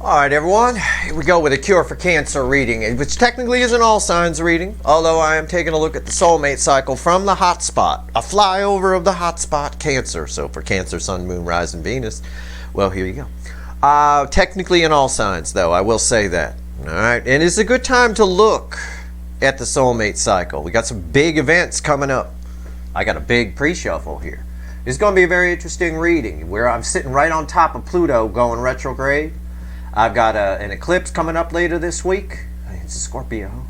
Alright everyone, here we go with a cure for Cancer reading, which technically is an all signs reading, although I am taking a look at the soulmate cycle from the hotspot, a flyover of the hotspot Cancer. So for Cancer, Sun, Moon, Rising, Venus, well, here you go. Technically in all signs though, I will say that. Alright, and it's a good time to look at the soulmate cycle. We got some big events coming up. I got a big pre-shuffle here. It's going to be a very interesting reading where I'm sitting right on top of Pluto going retrograde. I've got an eclipse coming up later this week. It's a Scorpio.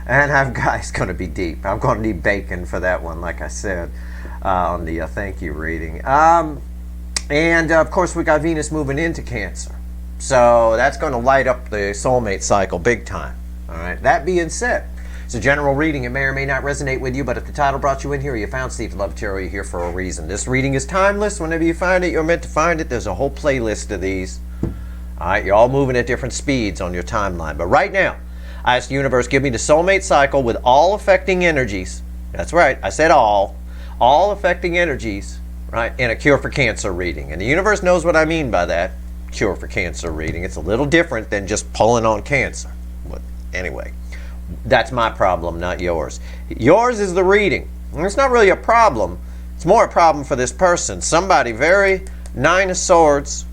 And it's going to be deep. I'm going to need bacon for that one, like I said, on the thank you reading. And of course, we got Venus moving into Cancer. So that's going to light up the soulmate cycle big time. All right. That being said, it's a general reading. It may or may not resonate with you, but if the title brought you in here, you found Steve Love Tarot, you're here for a reason. This reading is timeless. Whenever you find it, you're meant to find it. There's a whole playlist of these. All right, you're all moving at different speeds on your timeline. But right now, I ask the universe, give me the soulmate cycle with all affecting energies. That's right, I said all affecting energies, right, in a cure for Cancer reading. And the universe knows what I mean by that, cure for Cancer reading. It's a little different than just pulling on Cancer. But anyway, that's my problem, not yours. Yours is the reading. And it's not really a problem. It's more a problem for this person. Somebody very Nine of Swords,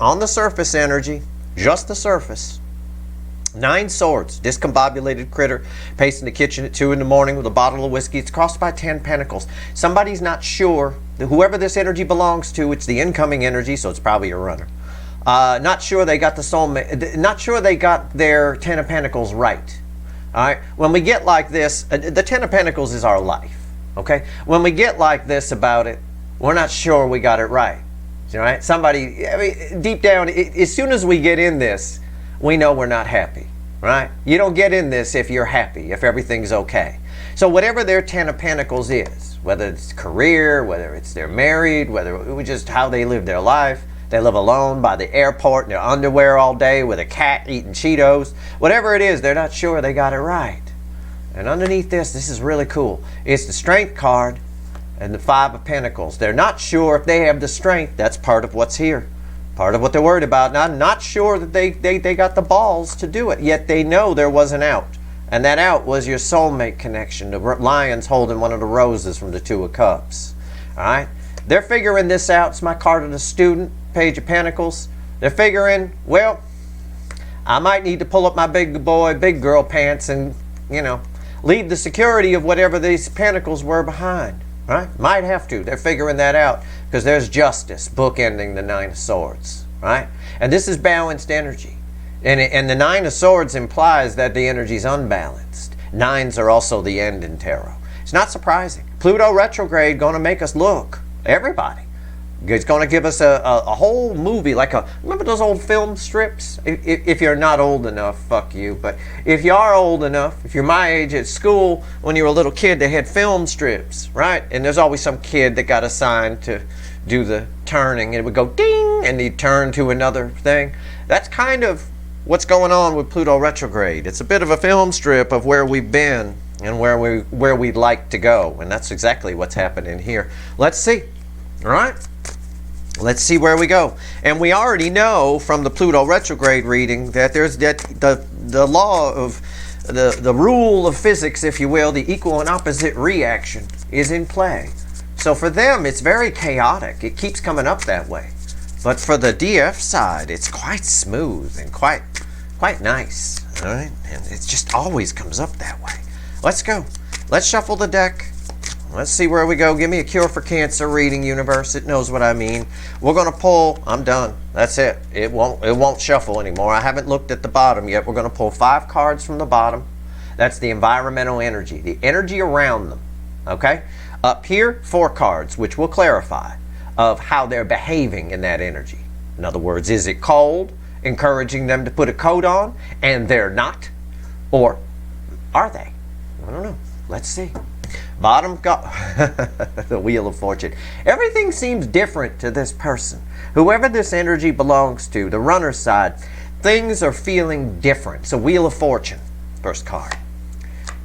on the surface energy, just the surface. 9 swords, discombobulated critter, pacing the kitchen at 2 in the morning with a bottle of whiskey. It's crossed by 10 pentacles. Somebody's not sure, whoever this energy belongs to, it's the incoming energy, so it's probably a runner. Not sure they got the soulmate, not sure they got their 10 of pentacles right. All right, when we get like this, the 10 of pentacles is our life, okay? When we get like this about it, we're not sure we got it right. All right, somebody, I mean, deep down, as soon as we get in this, we know we're not happy, right? You don't get in this if you're happy, if everything's okay. So whatever their 10 of pentacles is, whether it's career, whether it's they're married, whether it was just how they live their life, they live alone by the airport in their underwear all day with a cat eating Cheetos, whatever it is, they're not sure they got it right. And underneath this is really cool. It's the Strength card and the 5 of Pentacles. They're not sure if they have the strength. That's part of what's here. Part of what they're worried about. Not sure that they got the balls to do it. Yet they know there was an out. And that out was your soulmate connection. The lion's holding one of the roses from the 2 of Cups. Alright? They're figuring this out. It's my card of the student. Page of Pentacles. They're figuring, well, I might need to pull up my big boy, big girl pants and, you know, leave the security of whatever these pentacles were behind. Right? Might have to. They're figuring that out because there's justice bookending the 9 of Swords. Right? And this is balanced energy. And the 9 of Swords implies that the energy is unbalanced. 9s are also the end in tarot. It's not surprising. Pluto retrograde going to make us look. Everybody. It's going to give us a whole movie, like remember those old film strips? If you're not old enough, fuck you. But if you are old enough, if you're my age at school, when you were a little kid, they had film strips, right? And there's always some kid that got assigned to do the turning. And it would go ding, and he'd turn to another thing. That's kind of what's going on with Pluto retrograde. It's a bit of a film strip of where we've been and where we'd like to go. And that's exactly what's happening here. Let's see. All right? Let's see where we go. And we already know from the Pluto retrograde reading that there's the law of the rule of physics, if you will, the equal and opposite reaction is in play. So for them, it's very chaotic. It keeps coming up that way. But for the DF side, it's quite smooth and quite nice. All right? And it just always comes up that way. Let's go. Let's shuffle the deck. Let's see where we go. Give me a cure for Cancer reading, universe. It knows what I mean. We're going to pull. I'm done. That's it. It won't shuffle anymore. I haven't looked at the bottom yet. We're going to pull 5 cards from the bottom. That's the environmental energy, the energy around them. Okay? Up here, 4 cards, which will clarify of how they're behaving in that energy. In other words, is it cold, encouraging them to put a coat on, and they're not? Or are they? I don't know. Let's see. Bottom the Wheel of Fortune. Everything seems different to this person. Whoever this energy belongs to, the runner side, things are feeling different. So Wheel of Fortune, first card.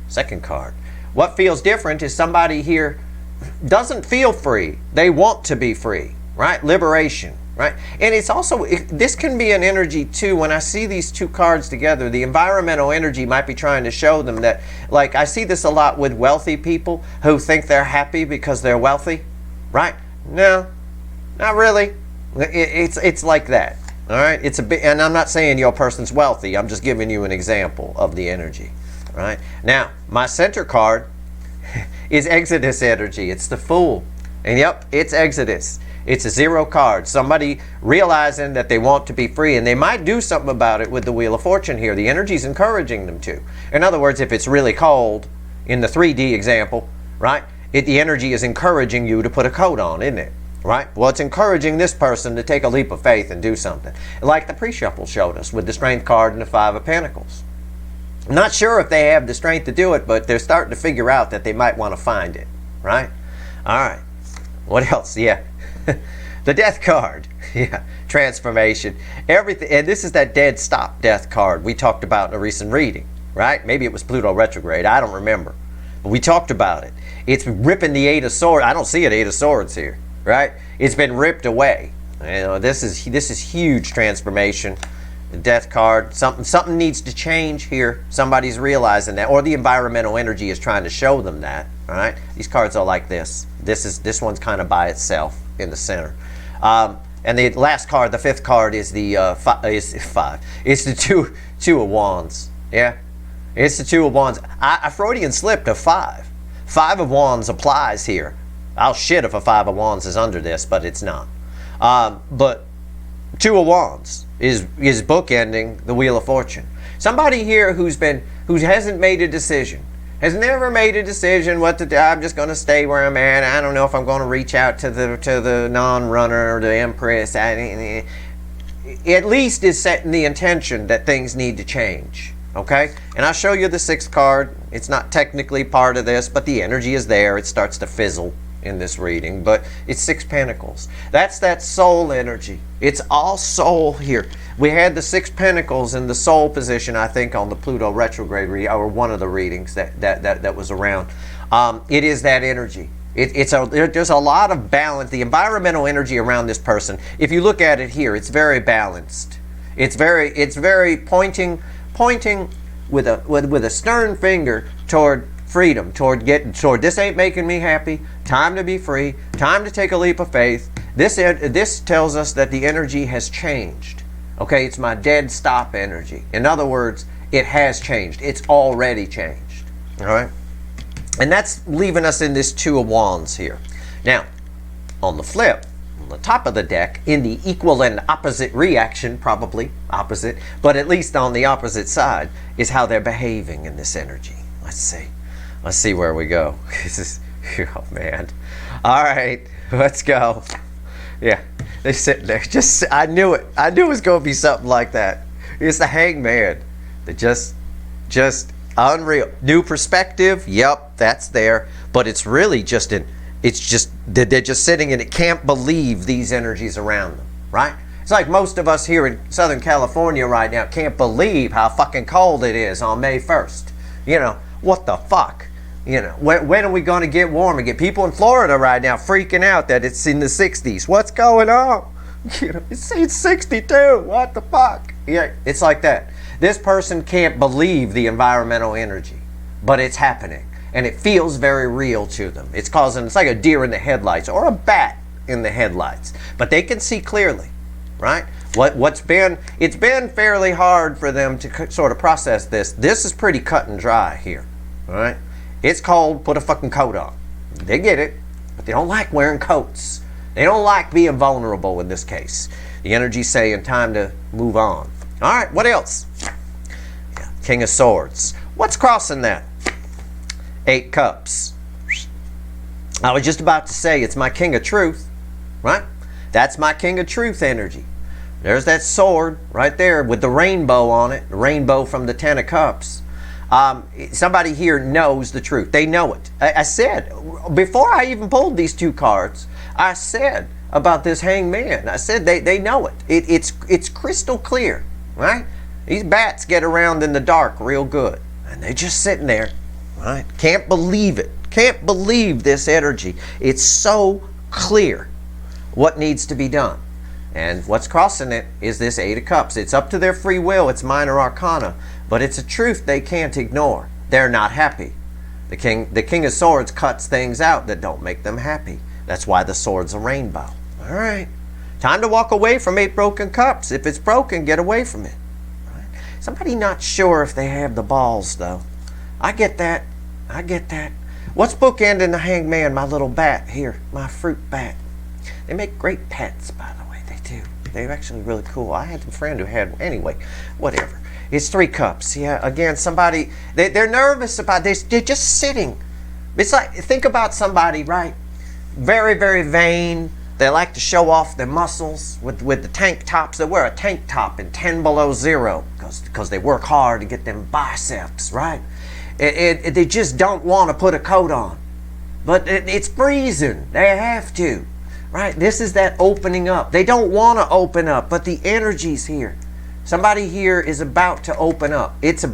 Second card. What feels different is somebody here doesn't feel free. They want to be free, right? Liberation, right? And it's also, this can be an energy too. When I see these two cards together, the environmental energy might be trying to show them that, like, I see this a lot with wealthy people who think they're happy because they're wealthy, right? No, not really. It's like that, all right? It's a bit, and I'm not saying your person's wealthy. I'm just giving you an example of the energy, right? Now, my center card is Exodus energy. It's the Fool. And yep, it's Exodus. It's a 0 card. Somebody realizing that they want to be free, and they might do something about it with the Wheel of Fortune here. The energy's encouraging them to. In other words, if it's really cold, in the 3D example, right, the energy is encouraging you to put a coat on, isn't it? Right? Well, it's encouraging this person to take a leap of faith and do something. Like the pre-shuffle showed us with the Strength card and the 5 of Pentacles. I'm not sure if they have the strength to do it, but they're starting to figure out that they might want to find it, right? All right. What else? Yeah. The Death card. Yeah. Transformation. Everything. And this is that dead stop death card we talked about in a recent reading, right? Maybe it was Pluto retrograde. I don't remember. But we talked about it. It's ripping the 8 of Swords. I don't see an 8 of Swords here, right? It's been ripped away. You know, this is huge transformation. The Death card. Something needs to change here. Somebody's realizing that, or the environmental energy is trying to show them that. All right. These cards are like this. This one's kind of by itself in the center. And the last card, the 5th card, is the 5. It's the two of Wands. Yeah. It's the 2 of Wands. I Freudian slipped a 5. 5 of Wands applies here. I'll shit if a 5 of Wands is under this, but it's not. But 2 of Wands is bookending the Wheel of Fortune. Somebody here who hasn't made a decision, has never made a decision what to do. I'm just going to stay where I'm at. I don't know if I'm going to reach out to the non-runner or the Empress. At least is setting the intention that things need to change. Okay? And I'll show you the 6th card. It's not technically part of this, but the energy is there. It starts to fizzle in this reading, but it's 6 Pentacles. That's that soul energy. It's all soul here. We had the 6 Pentacles in the soul position, I think, on the Pluto retrograde reading, or one of the readings that was around. It is that energy. There's a lot of balance. The environmental energy around this person, if you look at it here, it's very balanced. It's very pointing with a stern finger toward freedom, toward this ain't making me happy, time to be free, time to take a leap of faith. This tells us that the energy has changed. Okay, it's my dead stop energy. In other words, it has changed. It's already changed. All right? And that's leaving us in this 2 of Wands here. Now, on the flip, on the top of the deck, in the equal and opposite reaction, probably opposite, but at least on the opposite side, is how they're behaving in this energy. Let's see where we go. This is, oh man. All right, let's go. Yeah, they're sitting there. I knew it. I knew it was going to be something like that. It's the Hangman. They're just unreal. New perspective. Yep, that's there. But it's really they're just sitting and it can't believe these energies around them, right? It's like most of us here in Southern California right now can't believe how fucking cold it is on May 1st. You know, what the fuck? You know, when are we going to get warm and get people in Florida right now freaking out that it's in the 60s? What's going on? You know, it's 62. What the fuck? Yeah, it's like that. This person can't believe the environmental energy, but it's happening, and it feels very real to them. It's like a deer in the headlights or a bat in the headlights, but they can see clearly, right? It's been fairly hard for them to sort of process this. This is pretty cut and dry here, all right? It's cold, put a fucking coat on. They get it, but they don't like wearing coats. They don't like being vulnerable in this case. The energy's saying time to move on. All right, what else? Yeah, King of Swords. What's crossing that? 8 Cups. I was just about to say it's my King of Truth, right? That's my King of Truth energy. There's that sword right there with the rainbow on it, the rainbow from the 10 of Cups. Somebody here knows the truth. They know it. I said, before I even pulled these 2 cards, I said about this Hangman. I said they know it. It's crystal clear, right? These bats get around in the dark real good. And they're just sitting there, right? Can't believe it. Can't believe this energy. It's so clear what needs to be done. And what's crossing it is this Eight of Cups. It's up to their free will. It's minor arcana. But it's a truth they can't ignore. They're not happy. The King of Swords cuts things out that don't make them happy. That's why the sword's a rainbow. All right. Time to walk away from 8 broken cups. If it's broken, get away from it. Right? Somebody not sure if they have the balls, though. I get that. I get that. What's bookending the Hangman? My little bat here. My fruit bat. They make great pets, by the way. They do. They're actually really cool. I had a friend who had, anyway, whatever. It's 3 cups. Yeah, again, somebody, they're nervous about this. They're just sitting. It's like, think about somebody, right? Very, very vain. They like to show off their muscles with the tank tops. They wear a tank top in 10 below 0 because they work hard to get them biceps, right? They just don't want to put a coat on. But it's freezing. They have to, right? This is that opening up. They don't want to open up, but the energy's here. Somebody here is about to open up. It's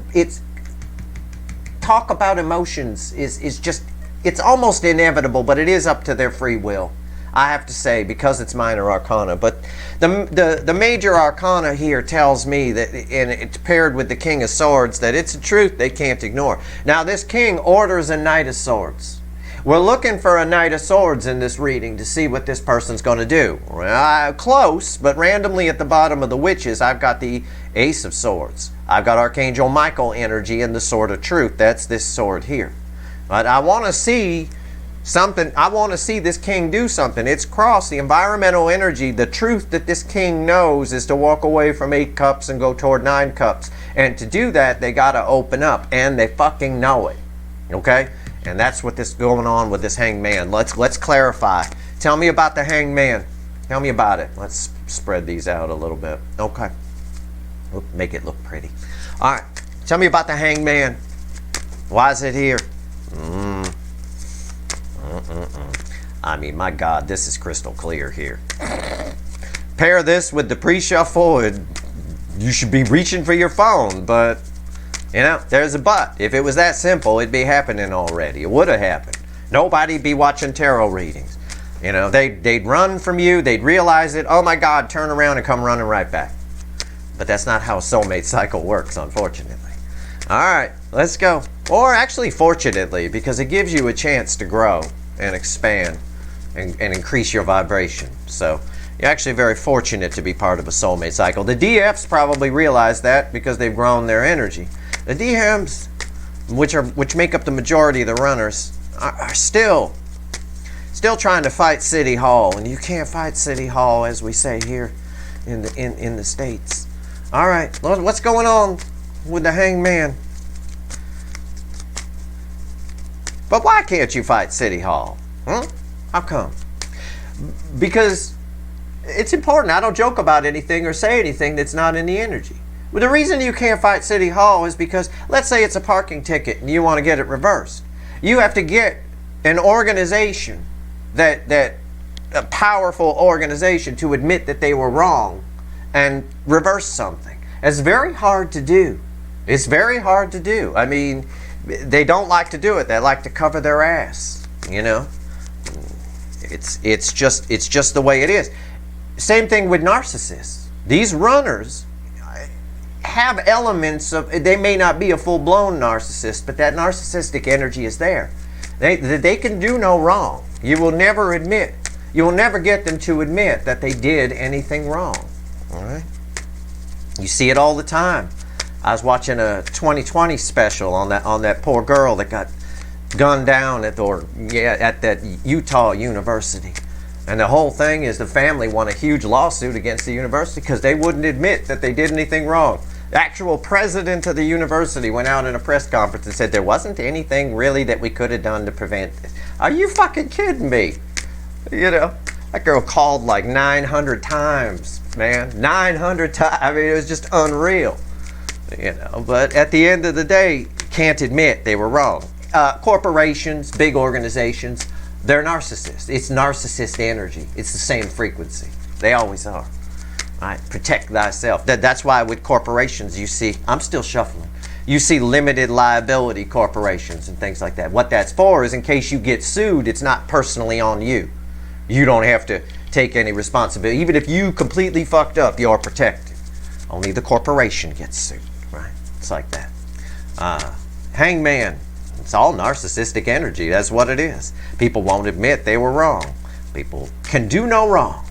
talk about emotions is just, it's almost inevitable, but it is up to their free will. I have to say, because it's minor arcana. But the major arcana here tells me that, and it's paired with the King of Swords, that it's a truth they can't ignore. Now this king orders a Knight of Swords. We're looking for a Knight of Swords in this reading to see what this person's going to do. Close, but randomly at the bottom of the Witches, I've got the Ace of Swords. I've got Archangel Michael energy and the Sword of Truth. That's this sword here. But I want to see something. I want to see this king do something. It's crossed the environmental energy. The truth that this king knows is to walk away from 8 cups and go toward 9 cups. And to do that, they got to open up. And they fucking know it. Okay? And that's what this going on with this Hangman. Let's clarify. Tell me about the Hangman. Tell me about it. Let's spread these out a little bit. Okay. Make it look pretty. All right. Tell me about the Hangman. Why is it here? I mean, my God, this is crystal clear here. Pair this with the pre-shuffle, and you should be reaching for your phone, but you know, there's a but. If it was that simple, it'd be happening already. It would have happened. Nobody'd be watching tarot readings. You know, they'd run from you. They'd realize it. Oh my God, turn around and come running right back. But that's not how a soulmate cycle works, unfortunately. All right, let's go. Or actually, fortunately, because it gives you a chance to grow and expand and increase your vibration. So you're actually very fortunate to be part of a soulmate cycle. The DFs probably realize that because they've grown their energy. The DMs, which make up the majority of the runners, are still trying to fight City Hall, and you can't fight City Hall, as we say here in the States. All right, what's going on with the Hangman? But why can't you fight City Hall? How come? Because it's important. I don't joke about anything or say anything that's not in the energy. Well, the reason you can't fight City Hall is because, let's say it's a parking ticket and you want to get it reversed. You have to get an organization, a powerful organization, to admit that they were wrong and reverse something. It's very hard to do. It's very hard to do. I mean, they don't like to do it. They like to cover their ass, you know. It's just the way it is. Same thing with narcissists. These runners have elements of, they may not be a full-blown narcissist, but that narcissistic energy is there. They can do no wrong. You will never get them to admit that they did anything wrong. All right? You see it all the time. I was watching a 2020 special on that poor girl that got gunned down at that Utah university. And the whole thing is the family won a huge lawsuit against the university because they wouldn't admit that they did anything wrong. The actual president of the university went out in a press conference and said there wasn't anything really that we could have done to prevent this. Are you fucking kidding me? You know, that girl called like 900 times, man. 900 times. I mean, it was just unreal. You know, but at the end of the day, can't admit they were wrong. Corporations, big organizations, they're narcissists. It's narcissist energy. It's the same frequency. They always are. Right? Protect thyself. That's why with corporations you see, I'm still shuffling, you see limited liability corporations and things like that. What that's for is in case you get sued, it's not personally on you. You don't have to, take any responsibility. Even if you completely fucked up, you're protected. Only the corporation gets sued, right? It's like that. Hangman. It's all narcissistic energy. That's what it is. People won't admit they were wrong. People can do no wrong.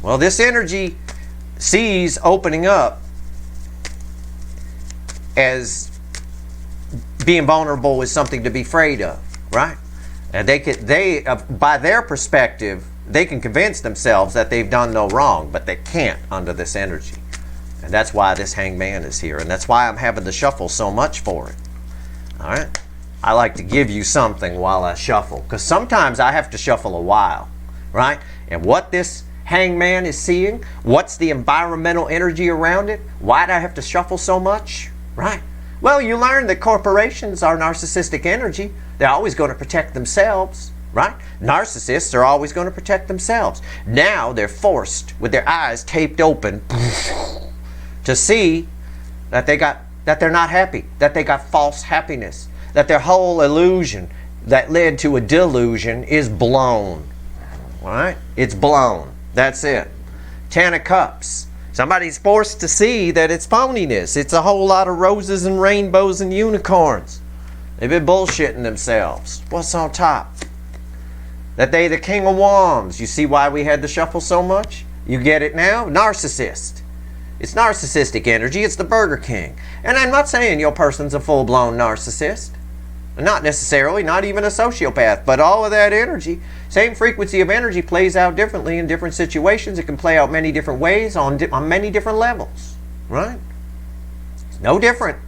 Well, this energy sees opening up as being vulnerable is something to be afraid of, right? And by their perspective, they can convince themselves that they've done no wrong, but they can't under this energy. And that's why this hangman is here. And that's why I'm having to shuffle so much for it. All right? I like to give you something while I shuffle, because sometimes I have to shuffle a while, right? And what this hangman is seeing, what's the environmental energy around it? Why do I have to shuffle so much, right? Well, you learn that corporations are narcissistic energy. They're always going to protect themselves, right? Narcissists are always going to protect themselves. Now they're forced, with their eyes taped open, to see that they're not happy, that they got false happiness, that their whole illusion that led to a delusion is blown. All right? It's blown. That's it. 10 of Cups. Somebody's forced to see that it's phoniness. It's a whole lot of roses and rainbows and unicorns. They've been bullshitting themselves. What's on top? That they the King of Wands. You see why we had to shuffle so much? You get it now? Narcissist. It's narcissistic energy. It's the Burger King. And I'm not saying your person's a full-blown narcissist. Not necessarily, not even a sociopath, but all of that energy, same frequency of energy plays out differently in different situations. It can play out many different ways on many different levels, right? It's no different.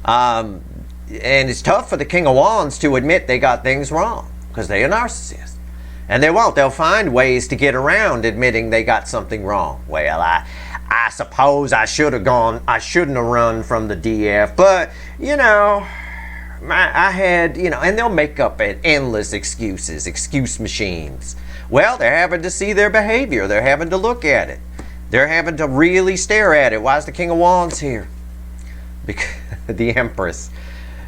And it's tough for the King of Wands to admit they got things wrong, because they're a narcissist. And they won't. They'll find ways to get around admitting they got something wrong. Well, I suppose I shouldn't have run from the DF, but, you know, I had, you know, and they'll make up endless excuses, excuse machines. Well, they're having to see their behavior. They're having to look at it. They're having to really stare at it. Why is the King of Wands here? Because the Empress.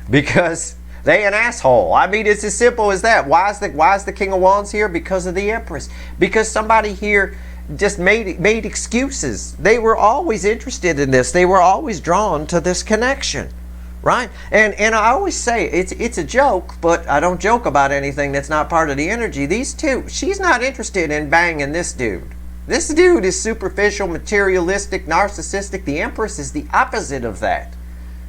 Because they an asshole. I mean, it's as simple as that. Why is the King of Wands here? Because of the Empress. Because somebody here just made excuses. They were always interested in this. They were always drawn to this connection. Right? And I always say it's a joke, but I don't joke about anything that's not part of the energy. These two, she's not interested in banging this dude. This dude is superficial, materialistic, narcissistic. The Empress is the opposite of that.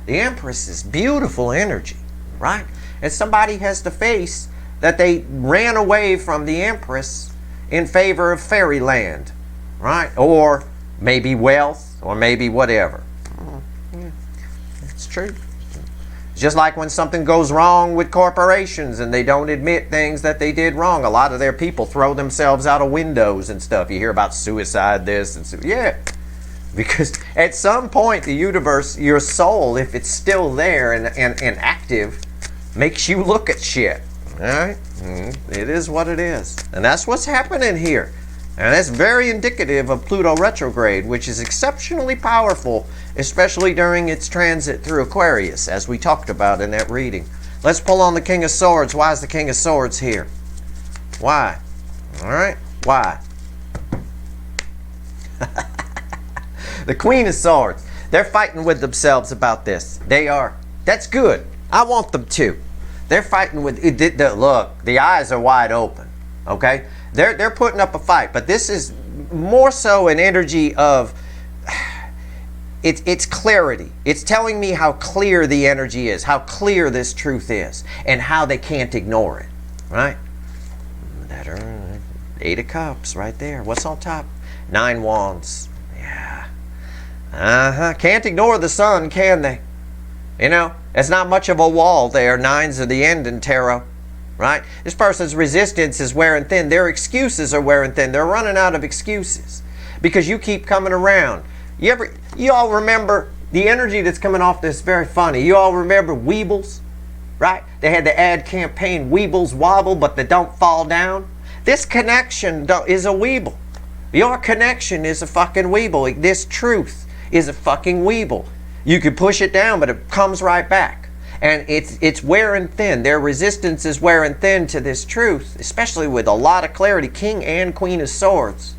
The Empress is beautiful energy, right? And somebody has to face that they ran away from the Empress in favor of fairyland, right? Or maybe wealth, or maybe whatever. Yeah, it's true. Just like when something goes wrong with corporations and they don't admit things that they did wrong. A lot of their people throw themselves out of windows and stuff. You hear about suicide this and yeah. Because at some point the universe, your soul, if it's still there and active, makes you look at shit. Alright? It is what it is. And that's what's happening here. And that's very indicative of Pluto retrograde, which is exceptionally powerful, especially during its transit through Aquarius, as we talked about in that reading. Let's pull on the King of Swords. Why is the King of Swords here? Why? All right. Why? The Queen of Swords. They're fighting with themselves about this. They are. That's good. I want them to. They're fighting with... Look, the eyes are wide open. Okay? They're putting up a fight, but this is more so an energy of it's clarity. It's telling me how clear the energy is, how clear this truth is, and how they can't ignore it. Right? That are 8 of Cups right there. What's on top? 9 Wands. Yeah. Can't ignore the sun, can they? You know, it's not much of a wall there. 9s are the end in tarot. Right? This person's resistance is wearing thin. Their excuses are wearing thin. They're running out of excuses because you keep coming around. You all remember the energy that's coming off this? Very funny. You all remember Weebles, right? They had the ad campaign, Weebles wobble, but they don't fall down. This connection is a Weeble. Your connection is a fucking Weeble. This truth is a fucking Weeble. You could push it down, but it comes right back. And it's wearing thin. Their resistance is wearing thin to this truth, especially with a lot of clarity, King and Queen of Swords,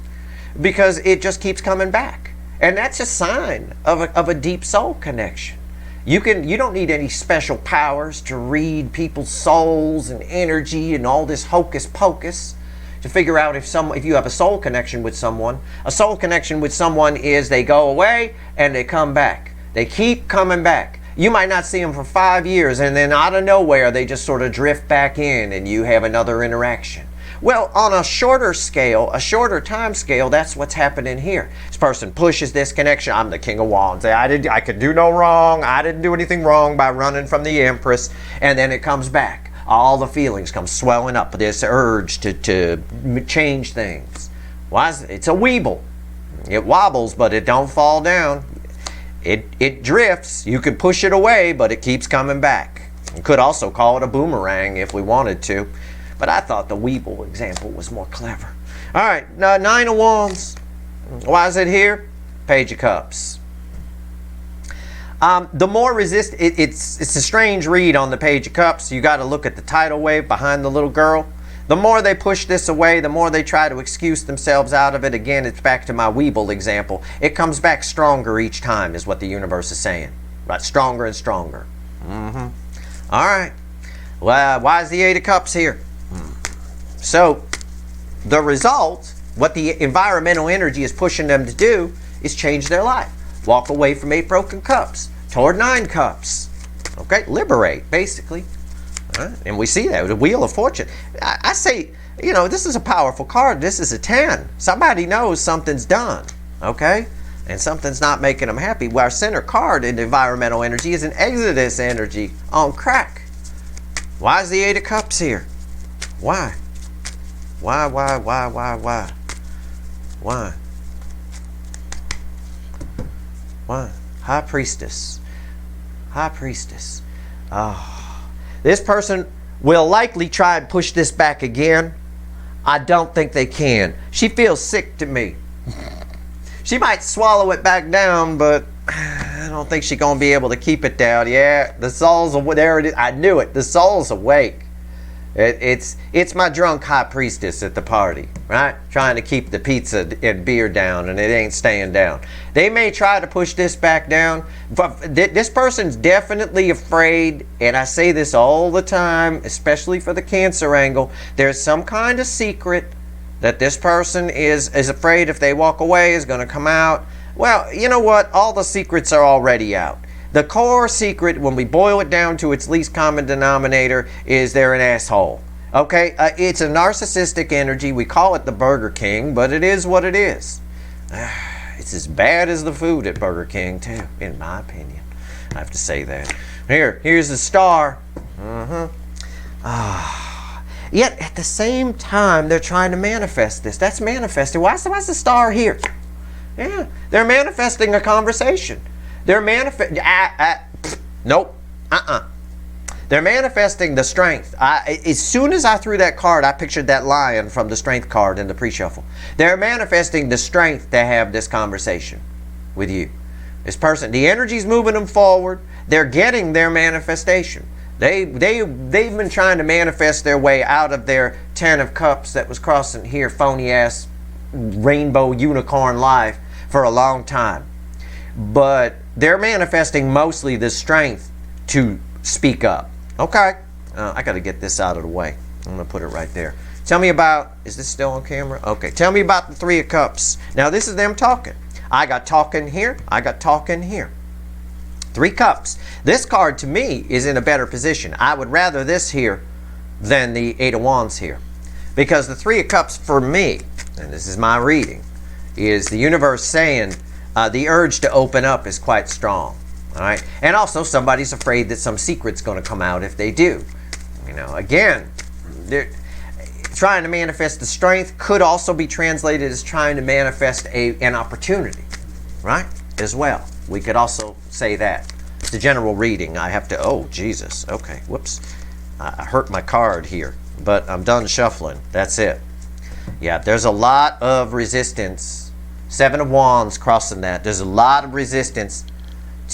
because it just keeps coming back. And that's a sign of a deep soul connection. You don't need any special powers to read people's souls and energy and all this hocus pocus to figure out if you have a soul connection with someone. A soul connection with someone is they go away and they come back. They keep coming back. You might not see them for 5 years, and then out of nowhere they just sort of drift back in and you have another interaction. Well, on a shorter scale, a shorter time scale, that's what's happening here. This person pushes this connection. I'm the King of Wands. I could do no wrong. I didn't do anything wrong by running from the Empress. And then it comes back. All the feelings come swelling up. This urge to change things. Why is it? It's a Weeble. It wobbles, but it don't fall down. It drifts. You could push it away, but it keeps coming back. You could also call it a boomerang if we wanted to. But I thought the Weeble example was more clever. All right, now 9 of Wands. Why is it here? Page of Cups. The more it's a strange read on the Page of Cups. You got to look at the tidal wave behind the little girl. The more they push this away, the more they try to excuse themselves out of it. Again, it's back to my Weeble example. It comes back stronger each time is what the universe is saying. Right, stronger and stronger. All right. Well, why is the 8 of Cups here? So the result, what the environmental energy is pushing them to do, is change their life. Walk away from 8 broken cups toward 9 cups. Okay, liberate, basically. And we see that with the Wheel of Fortune. I say, this is a powerful card. This is a 10. Somebody knows something's done, okay? And something's not making them happy. Well, our center card in the environmental energy is an Exodus energy on crack. Why is the 8 of Cups here? Why? Why? High Priestess. High Priestess. Oh. This person will likely try and push this back again. I don't think they can. She feels sick to me. She might swallow it back down, but I don't think she's going to be able to keep it down. Yeah, the soul's awake. There it is. I knew it. The soul's awake. It's my drunk high priestess at the party, right? Trying to keep the pizza and beer down, and it ain't staying down. They may try to push this back down, but this person's definitely afraid, and I say this all the time, especially for the Cancer angle. There's some kind of secret that this person is afraid if they walk away is going to come out. Well, you know what? All the secrets are already out. The core secret, when we boil it down to its least common denominator, is they're an asshole. Okay? It's a narcissistic energy. We call it the Burger King, but it is what it is. It's as bad as the food at Burger King, too, in my opinion. I have to say that. Here's the star. Yet, at the same time, they're trying to manifest this. That's manifesting. Why's the star here? Yeah, they're manifesting a conversation. They're nope. They're manifesting the strength. As soon as I threw that card, I pictured that lion from the strength card in the pre-shuffle. They're manifesting the strength to have this conversation with you. This person, the energy's moving them forward. They're getting their manifestation. They've been trying to manifest their way out of their 10 of Cups that was crossing here, phony-ass rainbow unicorn life for a long time. But they're manifesting mostly the strength to speak up. Okay, I got to get this out of the way. I'm going to put it right there. Tell me about, is this still on camera? Okay, tell me about the 3 of Cups. Now this is them talking. I got talking here. I got talking here. 3 Cups. This card to me is in a better position. I would rather this here than the 8 of Wands here. Because the 3 of Cups for me, and this is my reading, is the universe saying the urge to open up is quite strong. All right, and also somebody's afraid that some secret's going to come out if they do. Again, they're trying to manifest the strength could also be translated as trying to manifest an opportunity, right? As well, we could also say that. It's a general reading. I have to. Oh Jesus. Okay. Whoops. I hurt my card here, but I'm done shuffling. That's it. Yeah, there's a lot of resistance. 7 of Wands crossing that. There's a lot of resistance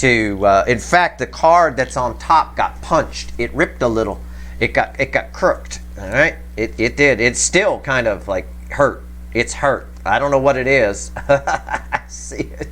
in fact, the card that's on top got punched. It ripped a little. It got crooked. All right, it did. It's still kind of like hurt. It's hurt. I don't know what it is. I see it.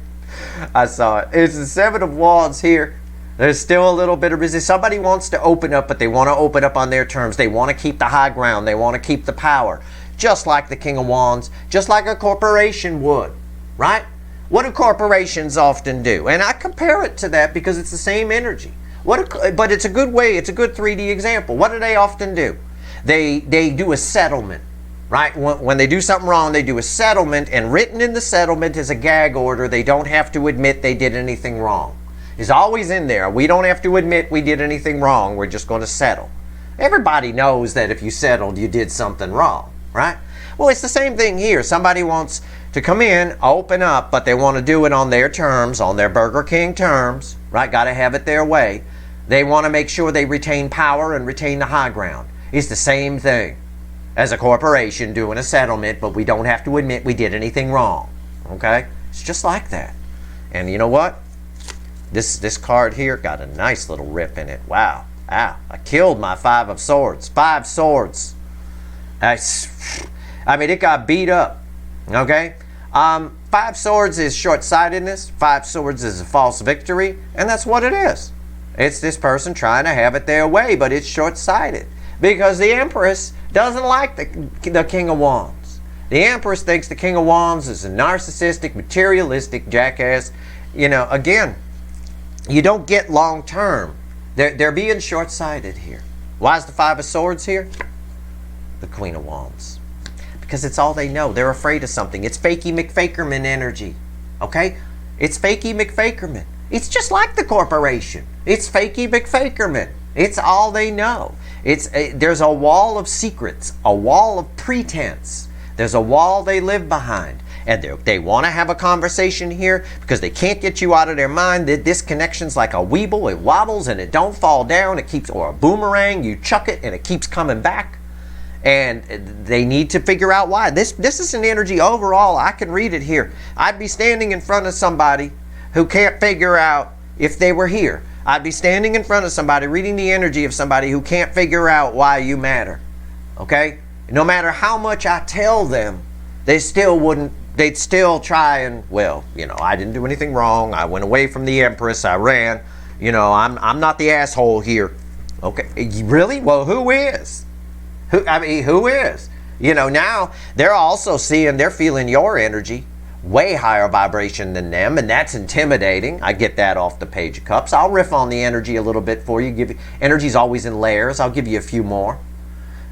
I saw it. It's the Seven of Wands here. There's still a little bit of resistance. Somebody wants to open up, but they want to open up on their terms. They want to keep the high ground. They want to keep the power. Just like the King of Wands, just like a corporation would, right? What do corporations often do? And I compare it to that because it's the same energy. But it's a good way, it's a good 3D example. What do they often do? They do a settlement, right? When they do something wrong, they do a settlement, and written in the settlement is a gag order. They don't have to admit they did anything wrong. It's always in there. We don't have to admit we did anything wrong. We're just going to settle. Everybody knows that if you settled, you did something wrong, right? Well, it's the same thing here. Somebody wants to come in, open up, but they want to do it on their terms, on their Burger King terms, right? Got to have it their way. They want to make sure they retain power and retain the high ground. It's the same thing as a corporation doing a settlement, but we don't have to admit we did anything wrong, okay? It's just like that. And you know what? This card here got a nice little rip in it. Wow. Ow. I killed my Five of Swords. 5 swords. I mean, it got beat up. Okay? 5 swords is short-sightedness. 5 swords is a false victory. And that's what it is. It's this person trying to have it their way, but it's short-sighted. Because the Empress doesn't like the King of Wands. The Empress thinks the King of Wands is a narcissistic, materialistic jackass. You know, again, you don't get long-term. They're being short-sighted here. Why is the 5 of Swords here? The Queen of Wands. Because it's all they know. They're afraid of something. It's fakey McFakerman energy. Okay? It's fakey McFakerman. It's just like the corporation. It's fakey McFakerman. It's all they know. There's a wall of secrets, a wall of pretense. There's a wall they live behind. And they want to have a conversation here because they can't get you out of their mind. This connection's like a Weeble. It wobbles and it don't fall down. It keeps, or a boomerang. You chuck it and it keeps coming back. And they need to figure out why. This is an energy overall. I can read it here. I'd be standing in front of somebody who can't figure out if they were here. I'd be standing in front of somebody, reading the energy of somebody who can't figure out why you matter. Okay? No matter how much I tell them, they still wouldn't. They'd still try and, well, you know, I didn't do anything wrong. I went away from the Empress. I ran. You know, I'm not the asshole here. Okay, really? Well, who is? Who is? You know, now they're also they're feeling your energy, way higher vibration than them, and that's intimidating. I get that off the Page of Cups. I'll riff on the energy a little bit for you. Energy's always in layers. I'll give you a few more.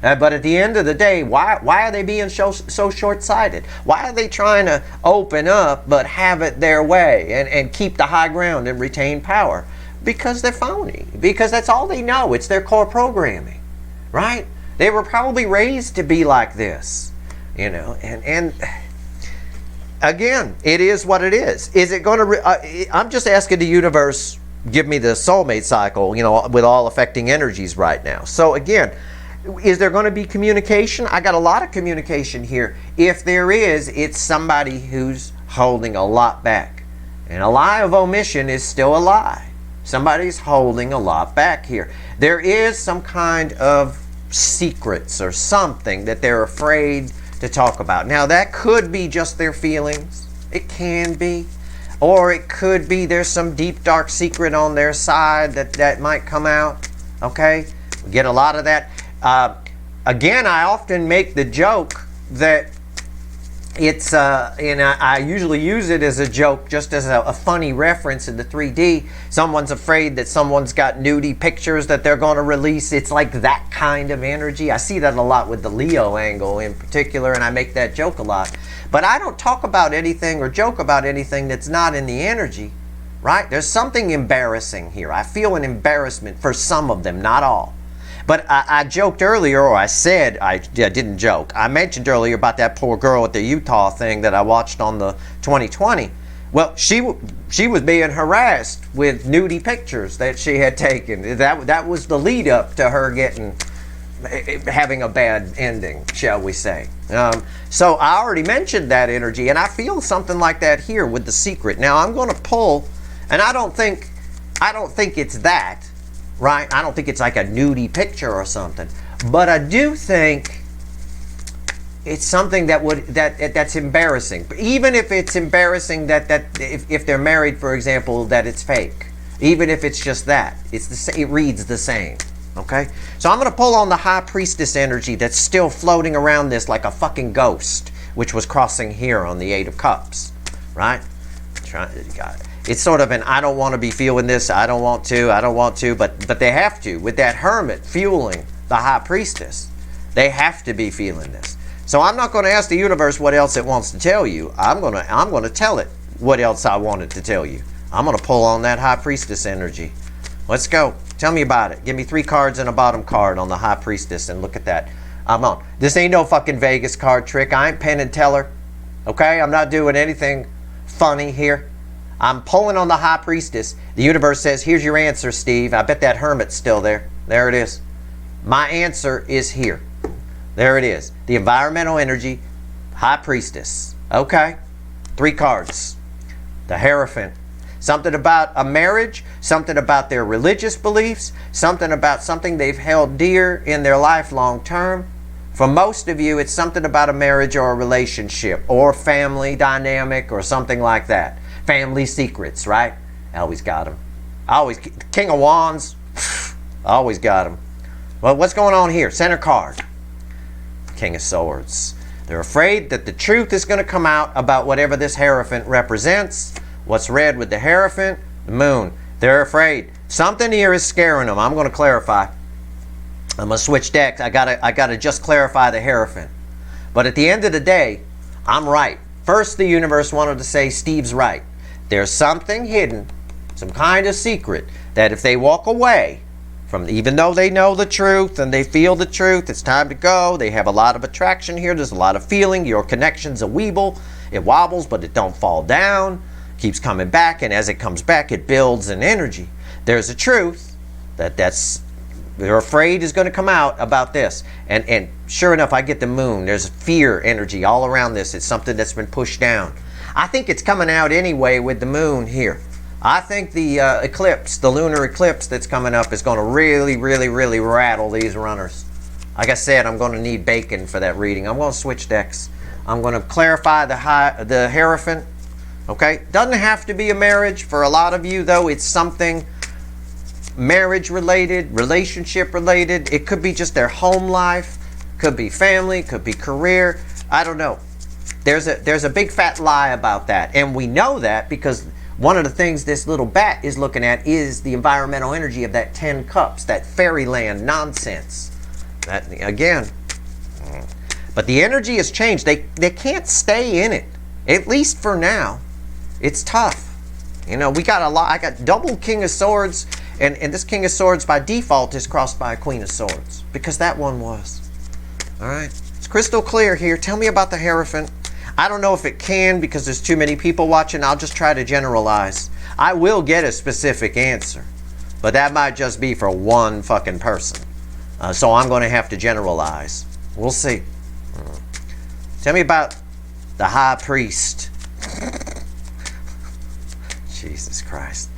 But at the end of the day, why are they being so short-sighted? Why are they trying to open up but have it their way and keep the high ground and retain power? Because they're phony. Because that's all they know. It's their core programming, right? They were probably raised to be like this, you know. And again, it is what it is. Is it going to? I'm just asking the universe, give me the soulmate cycle, you know, with all affecting energies right now. So again. Is there going to be communication? I got a lot of communication here. If there is, it's somebody who's holding a lot back. And a lie of omission is still a lie. Somebody's holding a lot back here. There is some kind of secrets or something that they're afraid to talk about. Now, that could be just their feelings. It can be. Or it could be there's some deep, dark secret on their side that might come out. Okay? We get a lot of that. Again, I often make the joke that it's, and I usually use it as a joke, just as a funny reference in the 3D. Someone's afraid that someone's got nudie pictures that they're going to release. It's like that kind of energy. I see that a lot with the Leo angle in particular, and I make that joke a lot. But I don't talk about anything or joke about anything that's not in the energy, right? There's something embarrassing here. I feel an embarrassment for some of them, not all. But I joked earlier, or I said, I didn't joke. I mentioned earlier about that poor girl at the Utah thing that I watched on the 2020. Well, she was being harassed with nudie pictures that she had taken. That was the lead up to her having a bad ending, shall we say. So I already mentioned that energy, and I feel something like that here with the secret. Now I'm going to pull, and I don't think I don't think it's that, right? I don't think it's like a nudie picture or something. But I do think it's something that's embarrassing. Even if it's embarrassing that if they're married, for example, that it's fake. Even if it's just that, it reads the same. Okay? So I'm going to pull on the High Priestess energy that's still floating around this like a fucking ghost, which was crossing here on the Eight of Cups, right? It's sort of an I don't want to be feeling this, I don't want to, but they have to. With that Hermit fueling the High Priestess, they have to be feeling this. So I'm not going to ask the universe what else it wants to tell you. I'm going to tell it what else I want it to tell you. I'm going to pull on that High Priestess energy. Let's go. Tell me about it. Give me 3 cards and a bottom card on the High Priestess, and look at that. I'm on. This ain't no fucking Vegas card trick. I ain't Penn and Teller. Okay? I'm not doing anything funny here. I'm pulling on the High Priestess. The universe says, here's your answer, Steve. I bet that Hermit's still there. There it is. My answer is here. There it is. The environmental energy, High Priestess. Okay. 3 cards. The Hierophant. Something about a marriage, something about their religious beliefs, something about something they've held dear in their life long term. For most of you, it's something about a marriage or a relationship or family dynamic or something like that. Family secrets, right? I always got them. King of Wands, always got them. Well, what's going on here? Center card. King of Swords. They're afraid that the truth is going to come out about whatever this Hierophant represents. What's red with the Hierophant? The Moon. They're afraid. Something here is scaring them. I'm going to clarify. I'm going to switch decks. I gotta just clarify the Hierophant. But at the end of the day, I'm right. First, the universe wanted to say Steve's right. There's something hidden, some kind of secret, that if they walk away from, even though they know the truth and they feel the truth, it's time to go. They have a lot of attraction here. There's a lot of feeling. Your connection's a Weeble. It wobbles, but it don't fall down. Keeps coming back, and as it comes back, it builds an energy. There's a truth they're afraid is going to come out about this. And sure enough, I get the Moon. There's fear energy all around this. It's something that's been pushed down. I think it's coming out anyway with the Moon here. I think the eclipse, the lunar eclipse that's coming up is going to really, really, really rattle these runners. Like I said, I'm going to need bacon for that reading. I'm going to switch decks. I'm going to clarify the Hierophant. Okay? Doesn't have to be a marriage. For a lot of you, though, it's something marriage related, relationship related. It could be just their home life. Could be family. Could be career. I don't know. There's a big fat lie about that. And we know that because one of the things this little bat is looking at is the environmental energy of that 10 cups, that fairyland nonsense. That, again. But the energy has changed. They can't stay in it. At least for now. It's tough. You know, we got a lot. I got double King of Swords, and this King of Swords by default is crossed by a Queen of Swords because that one was. All right. It's crystal clear here. Tell me about the Hierophant. I don't know if it can because there's too many people watching. I'll just try to generalize. I will get a specific answer, but that might just be for one fucking person. So I'm going to have to generalize. We'll see. Tell me about the High Priest. Jesus Christ.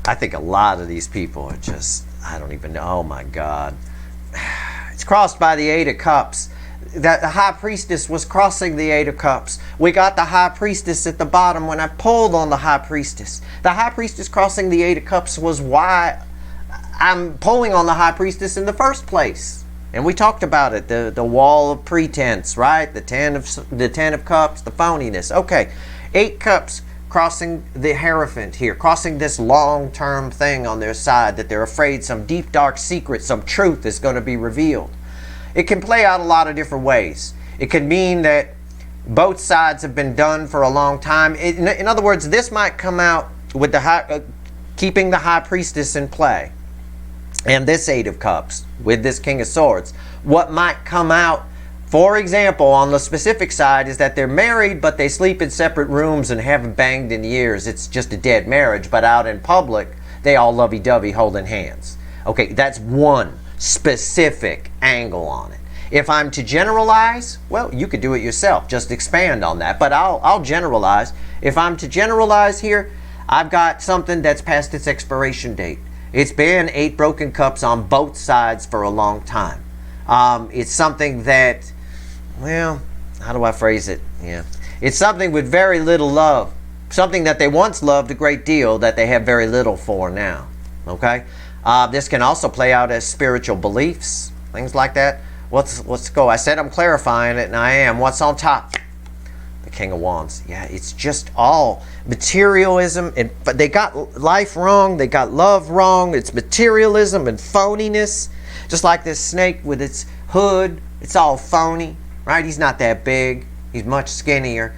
I think a lot of these people are just, I don't even know. Oh my God. It's crossed by the Eight of Cups. That the High Priestess was crossing the Eight of Cups. We got the High Priestess at the bottom when I pulled on the High Priestess. The High Priestess crossing the Eight of Cups was why I'm pulling on the High Priestess in the first place. And we talked about it, the wall of pretense, right? The 10 of Cups, the phoniness. Okay, 8 Cups crossing the Hierophant here, crossing this long-term thing on their side that they're afraid some deep, dark secret, some truth is going to be revealed. It can play out a lot of different ways. It could mean that both sides have been done for a long time. In other words, this might come out with the keeping the High Priestess in play. And this Eight of Cups with this King of Swords. What might come out, for example, on the specific side is that they're married, but they sleep in separate rooms and haven't banged in years. It's just a dead marriage, but out in public, they all lovey-dovey holding hands. Okay, that's one specific angle on it. If I'm to generalize, well, you could do it yourself. Just expand on that. But I'll generalize. If I'm to generalize here, I've got something that's past its expiration date. It's been 8 broken cups on both sides for a long time. It's something that, well, how do I phrase it? Yeah. It's something with very little love. Something that they once loved a great deal that they have very little for now. Okay? This can also play out as spiritual beliefs, things like that. Let's go. I said I'm clarifying it, and I am. What's on top? The King of Wands. Yeah, it's just all materialism. But they got life wrong. They got love wrong. It's materialism and phoniness. Just like this snake with its hood. It's all phony, right? He's not that big. He's much skinnier.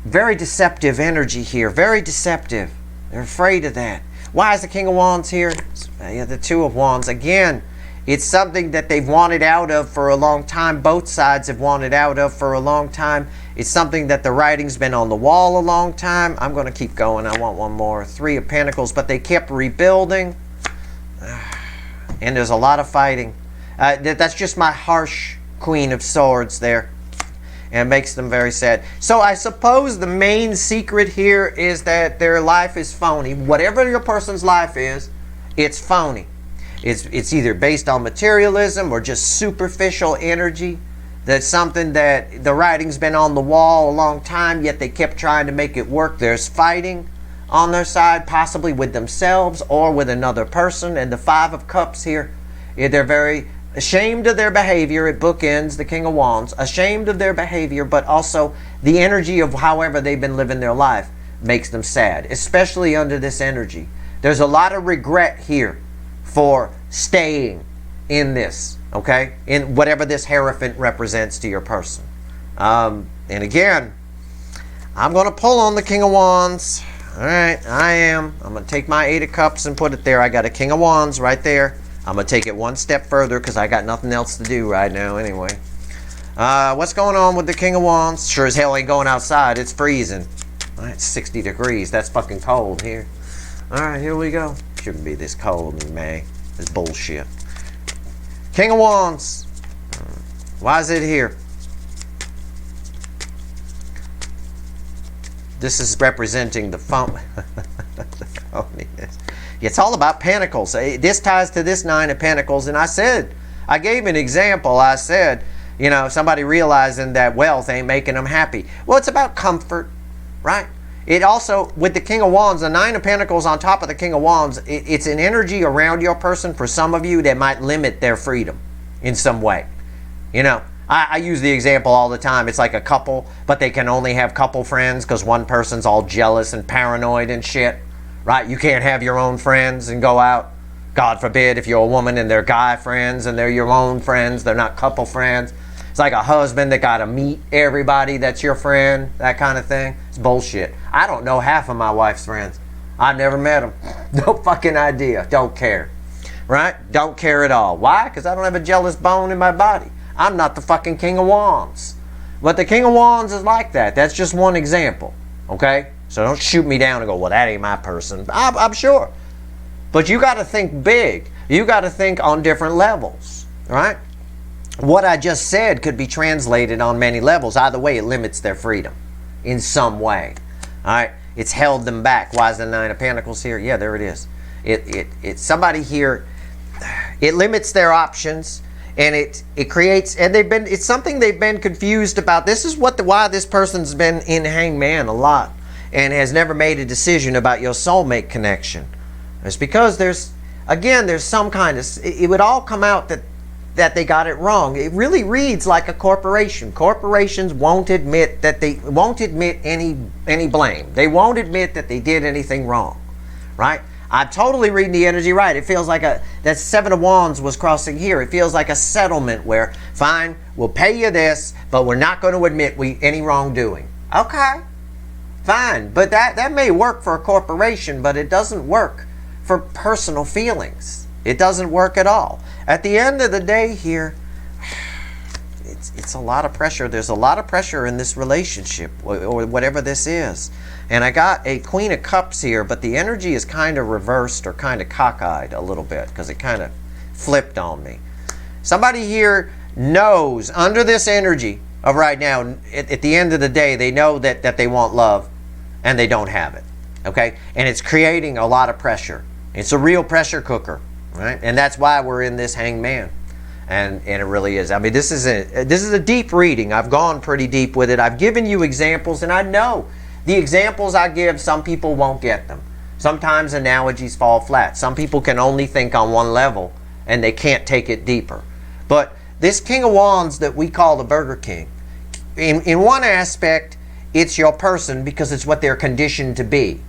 Very deceptive energy here. Very deceptive. They're afraid of that. Why is the King of Wands here? Yeah, the Two of Wands. Again, it's something that they've wanted out of for a long time. Both sides have wanted out of for a long time. It's something that the writing's been on the wall a long time. I'm going to keep going. I want one more. 3 of Pentacles. But they kept rebuilding. And there's a lot of fighting. That's just my harsh Queen of Swords there. And it makes them very sad. So I suppose the main secret here is that their life is phony. Whatever your person's life is, it's phony. It's either based on materialism or just superficial energy. That's something that the writing's been on the wall a long time, yet they kept trying to make it work. There's fighting on their side, possibly with themselves or with another person. And the 5 of Cups here, they're very ashamed of their behavior. It bookends the King of Wands. Ashamed of their behavior, but also the energy of however they've been living their life makes them sad, especially under this energy. There's a lot of regret here for staying in this, okay? In whatever this Hierophant represents to your person. And again, I'm going to pull on the King of Wands. All right, I am. I'm going to take my 8 of Cups and put it there. I got a King of Wands right there. I'm going to take it one step further because I got nothing else to do right now anyway. What's going on with the King of Wands? Sure as hell ain't going outside. It's freezing. All right, 60 degrees. That's fucking cold here. All right, here we go. Shouldn't be this cold in May. It's bullshit. King of Wands. Why is it here? This is representing the phony. The phoniness. It's all about Pentacles. This ties to this 9 of Pentacles. And I gave an example. I said, you know, somebody realizing that wealth ain't making them happy. Well, it's about comfort, right? It also, with the King of Wands, the 9 of Pentacles on top of the King of Wands, it's an energy around your person for some of you that might limit their freedom in some way. You know, I use the example all the time. It's like a couple, but they can only have couple friends because one person's all jealous and paranoid and shit. Right? You can't have your own friends and go out. God forbid if you're a woman and they're guy friends and they're your own friends. They're not couple friends. It's like a husband that got to meet everybody that's your friend. That kind of thing. It's bullshit. I don't know half of my wife's friends. I've never met them. No fucking idea. Don't care. Right? Don't care at all. Why? Because I don't have a jealous bone in my body. I'm not the fucking King of Wands. But the King of Wands is like that. That's just one example. Okay? So don't shoot me down and go, well, that ain't my person. I'm sure. But you got to think big. You got to think on different levels. Right? What I just said could be translated on many levels. Either way, it limits their freedom in some way. All right? It's held them back. Why is the 9 of Pentacles here? Yeah, there it is. It's somebody here. It limits their options. And it creates, and it's something they've been confused about. This is why this person's been in Hangman a lot and has never made a decision about your soulmate connection. It's because there's some kind of, it would all come out that they got it wrong. It really reads like a corporation. Corporations won't admit any blame. They won't admit that they did anything wrong, right? I'm totally reading the energy right. It feels like that 7 of Wands was crossing here. It feels like a settlement where, fine, we'll pay you this, but we're not going to admit any wrongdoing. Okay, fine. But that may work for a corporation, but it doesn't work for personal feelings. It doesn't work at all. At the end of the day here, it's a lot of pressure. There's a lot of pressure in this relationship, or whatever this is. And I got a Queen of Cups here, but the energy is kind of reversed or kind of cockeyed a little bit because it kind of flipped on me. Somebody here knows under this energy of right now, at the end of the day, they know that they want love and they don't have it. Okay? And it's creating a lot of pressure. It's a real pressure cooker, right? And that's why we're in this Hanged Man. And it really is. I mean, this is a deep reading. I've gone pretty deep with it. I've given you examples, and I know the examples I give, some people won't get them. Sometimes analogies fall flat. Some people can only think on one level, and they can't take it deeper. But this King of Wands that we call the Burger King, in one aspect, it's your person because it's what they're conditioned to be.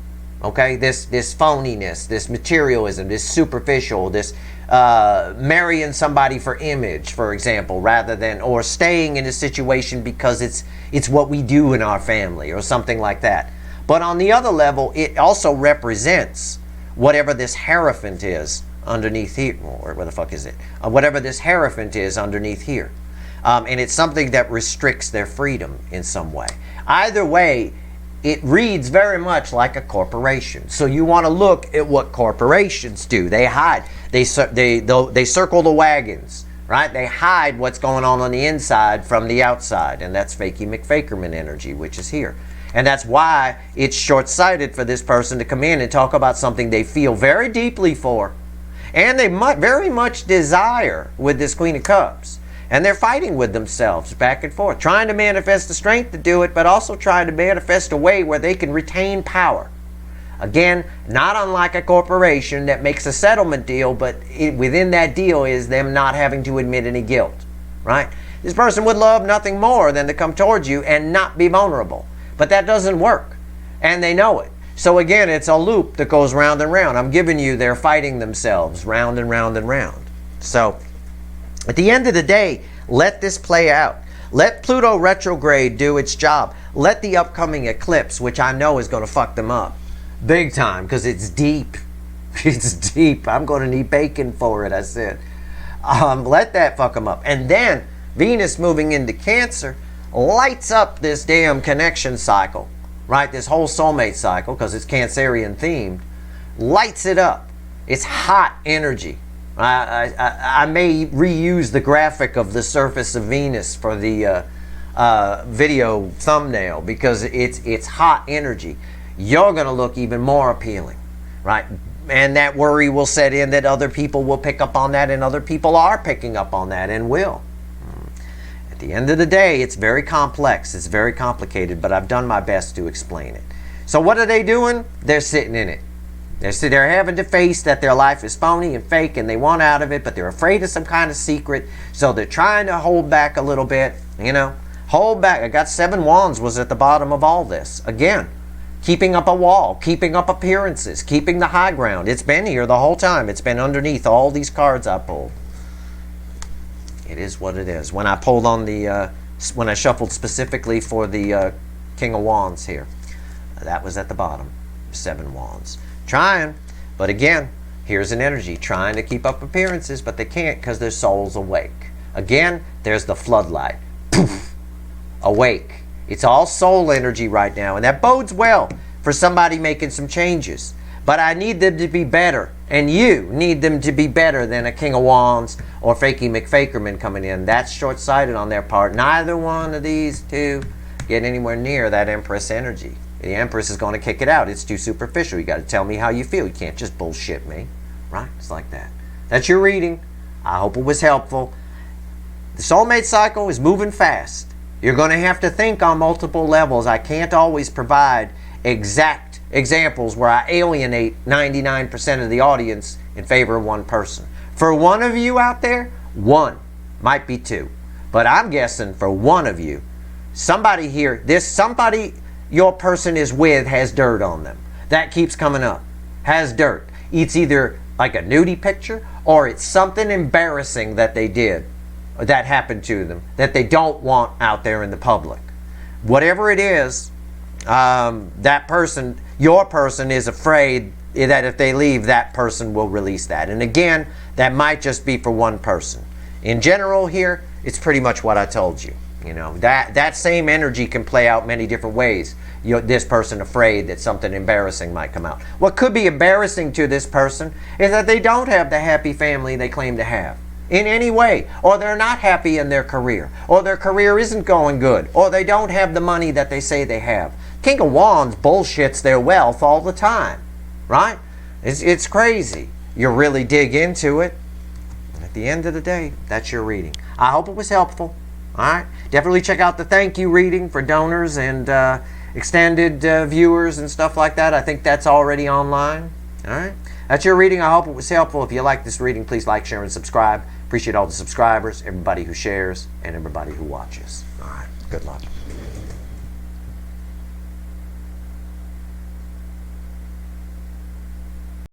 Okay, this phoniness, this materialism, this superficial, this marrying somebody for image, for example, rather than, or staying in a situation because it's what we do in our family or something like that. But on the other level, it also represents whatever this Hierophant is underneath here, or where the fuck is it? Whatever this Hierophant is underneath here. And it's something that restricts their freedom in some way. Either way, it reads very much like a corporation. So you want to look at what corporations do. They hide. They circle the wagons, right? They hide what's going on the inside from the outside. And that's Fakey McFakerman energy, which is here. And that's why it's short-sighted for this person to come in and talk about something they feel very deeply for. And they very much desire with this Queen of Cups. And they're fighting with themselves back and forth, trying to manifest the strength to do it, but also trying to manifest a way where they can retain power. Again, not unlike a corporation that makes a settlement deal, but within that deal is them not having to admit any guilt, right? This person would love nothing more than to come towards you and not be vulnerable. But that doesn't work, and they know it. So again, it's a loop that goes round and round. I'm giving you they're fighting themselves round and round and round. So at the end of the day, let this play out. Let Pluto retrograde do its job. Let the upcoming eclipse, which I know is going to fuck them up big time because it's deep. It's deep. I'm going to need bacon for it, I said. Let that fuck them up. And then Venus moving into Cancer lights up this damn connection cycle, right? This whole soulmate cycle, because it's Cancerian themed, lights it up. It's hot energy. I may reuse the graphic of the surface of Venus for the video thumbnail because it's hot energy. You're going to look even more appealing, right? And that worry will set in that other people will pick up on that, and other people are picking up on that and will. At the end of the day, it's very complex. It's very complicated, but I've done my best to explain it. So what are they doing? They're sitting in it. They're having to face that their life is phony and fake and they want out of it, but they're afraid of some kind of secret, so they're trying to hold back a little bit, you know. Hold back. I got 7 wands was at the bottom of all this. Again, keeping up a wall, keeping up appearances, keeping the high ground. It's been here the whole time. It's been underneath all these cards I pulled. It is what it is. When I pulled on the, when I shuffled specifically for the King of Wands here, that was at the bottom. 7 wands. Trying, but again, here's an energy trying to keep up appearances, but they can't because their soul's awake. Again, there's the floodlight. Poof! Awake. It's all soul energy right now, and that bodes well for somebody making some changes. But I need them to be better, and you need them to be better than a King of Wands or Fakey McFakerman coming in. That's short-sighted on their part. Neither one of these two get anywhere near that Empress energy. The Empress is going to kick it out. It's too superficial. You got to tell me how you feel. You can't just bullshit me, right? It's like that. That's your reading. I hope it was helpful. The soulmate cycle is moving fast. You're going to have to think on multiple levels. I can't always provide exact examples where I alienate 99% of the audience in favor of one person. For one of you out there, one, might be 2. But I'm guessing for one of you, somebody here, somebody your person is with has dirt on them. That keeps coming up. Has dirt. It's either like a nudie picture or it's something embarrassing that they did or that happened to them that they don't want out there in the public. Whatever it is, that person, your person, is afraid that if they leave, that person will release that. And again, that might just be for one person. In general here, it's pretty much what I told you. You know, that same energy can play out many different ways. This person afraid that something embarrassing might come out. What could be embarrassing to this person is that they don't have the happy family they claim to have. in any way, or they're not happy in their career, or their career isn't going good, or they don't have the money that they say they have. King of Wands bullshits their wealth all the time, right? It's crazy. You really dig into it. At the end of the day, that's your reading. I hope it was helpful. All right? Definitely check out the thank you reading for donors and extended viewers and stuff like that. I think that's already online. All right? That's your reading. I hope it was helpful. If you like this reading, please like, share, and subscribe. Appreciate all the subscribers, everybody who shares, and everybody who watches. All right. Good luck.